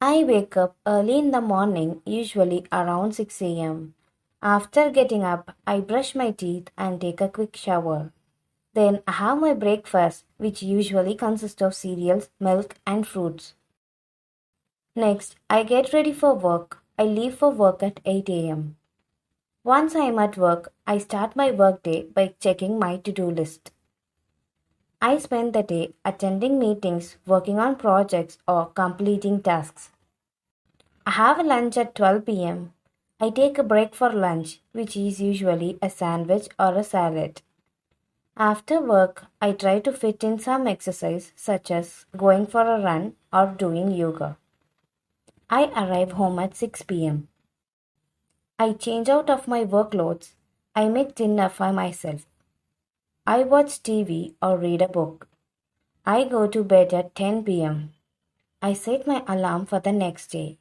I wake up early in the morning, usually around 6 a.m. After getting up, I brush my teeth and take a quick shower. Then I have my breakfast, which usually consists of cereals, milk, and fruits. Next, I get ready for work. I leave for work at 8 a.m. Once I am at work, I start my workday by checking my to-do list. I spend the day attending meetings, working on projects, or completing tasks. I have a lunch at 12 pm. I take a break for lunch, which is usually a sandwich or a salad. After work, I try to fit in some exercise such as going for a run or doing yoga. I arrive home at 6 pm. I change out of my work clothes. I make dinner for myself. I watch TV or read a book. I go to bed at 10 pm. I set my alarm for the next day.